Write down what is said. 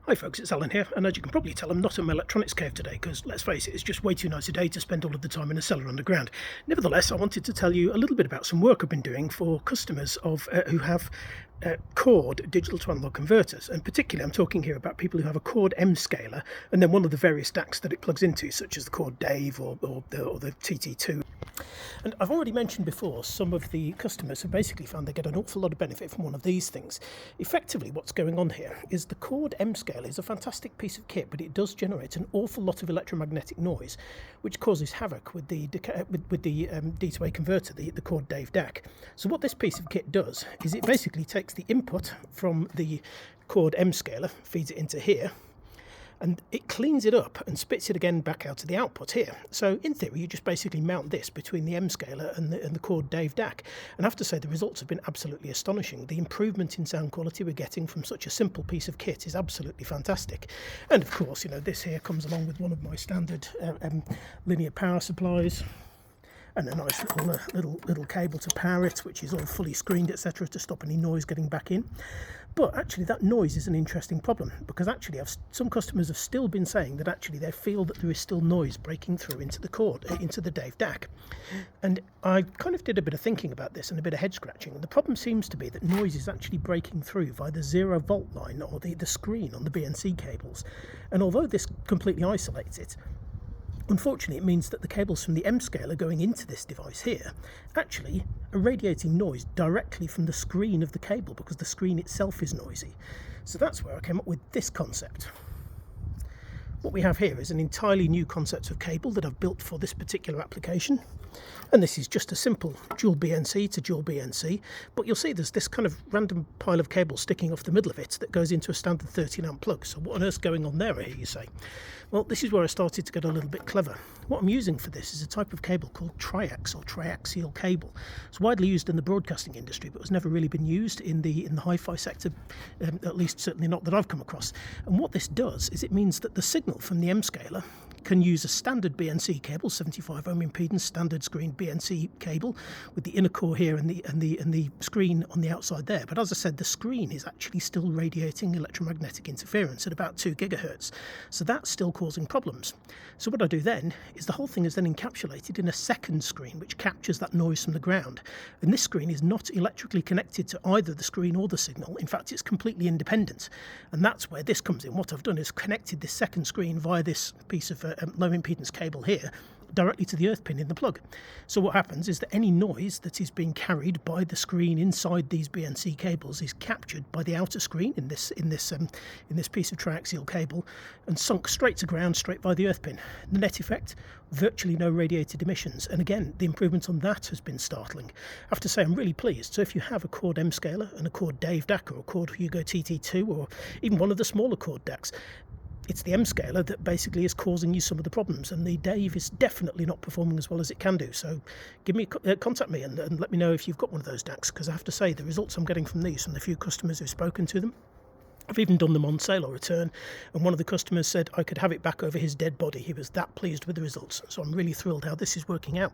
Hi folks, it's Alan here, and as you can probably tell, I'm not in my electronics cave today because, let's face it, it's just way too nice a day to spend all of the time in a cellar underground. Nevertheless, I wanted to tell you a little bit about some work I've been doing for customers who have Chord digital to analog converters, and particularly I'm talking here about people who have a Chord M scaler and then one of the various DACs that it plugs into, such as the Chord Dave or the TT2. And I've already mentioned before, some of the customers have basically found they get an awful lot of benefit from one of these things. Effectively, what's going on here is the Chord M scaler is a fantastic piece of kit, but it does generate an awful lot of electromagnetic noise, which causes havoc with the D2A converter, the Chord Dave DAC. So what this piece of kit does is it basically takes the input from the Chord M scaler, feeds it into here, and it cleans it up and spits it again back out to the output here. So in theory, you just basically mount this between the M scaler and the Chord Dave DAC. And I have to say, the results have been absolutely astonishing. The improvement in sound quality we're getting from such a simple piece of kit is absolutely fantastic. And of course, you know, this here comes along with one of my standard linear power supplies, and a nice little cable to power it, which is all fully screened, etc., to stop any noise getting back in. But actually that noise is an interesting problem, because actually some customers have still been saying that actually they feel that there is still noise breaking through into the Chord, into the Dave DAC. And I kind of did a bit of thinking about this and a bit of head scratching, and the problem seems to be that noise is actually breaking through via the 0 volt line or the screen on the BNC cables. And although this completely isolates it, unfortunately, it means that the cables from the M scaler going into this device here actually are radiating noise directly from the screen of the cable, because the screen itself is noisy. So that's where I came up with this concept. What we have here is an entirely new concept of cable that I've built for this particular application. And this is just a simple dual BNC to dual BNC, but you'll see there's this kind of random pile of cable sticking off the middle of it that goes into a standard 13 amp plug. So what on earth's going on there, I hear you say? Well, this is where I started to get a little bit clever. What I'm using for this is a type of cable called triax or triaxial cable. It's widely used in the broadcasting industry, but has never really been used in the hi-fi sector, at least certainly not that I've come across. And what this does is it means that the signal from the M scaler can use a standard BNC cable, 75 ohm impedance, standard screen BNC cable, with the inner core here and the screen on the outside there. But as I said, the screen is actually still radiating electromagnetic interference at about 2 gigahertz. So that's still causing problems. So what I do then is the whole thing is then encapsulated in a second screen which captures that noise from the ground. And this screen is not electrically connected to either the screen or the signal. In fact, it's completely independent. And that's where this comes in. What I've done is connected this second screen via this piece of low impedance cable here directly to the earth pin in the plug. So what happens is that any noise that is being carried by the screen inside these BNC cables is captured by the outer screen in this piece of triaxial cable and sunk straight to ground, straight by the earth pin. The net effect, virtually no radiated emissions. And again, the improvement on that has been startling. I have to say I'm really pleased. So if you have a Chord M scaler and a Chord Dave DAC or a Chord Hugo TT2 or even one of the smaller Chord DACs, it's the M scaler that basically is causing you some of the problems, and the Dave is definitely not performing as well as it can do. So contact me and let me know if you've got one of those DACs, because I have to say the results I'm getting from these, from the few customers who've spoken to them, I've even done them on sale or return, and one of the customers said I could have it back over his dead body. He was that pleased with the results. So I'm really thrilled how this is working out.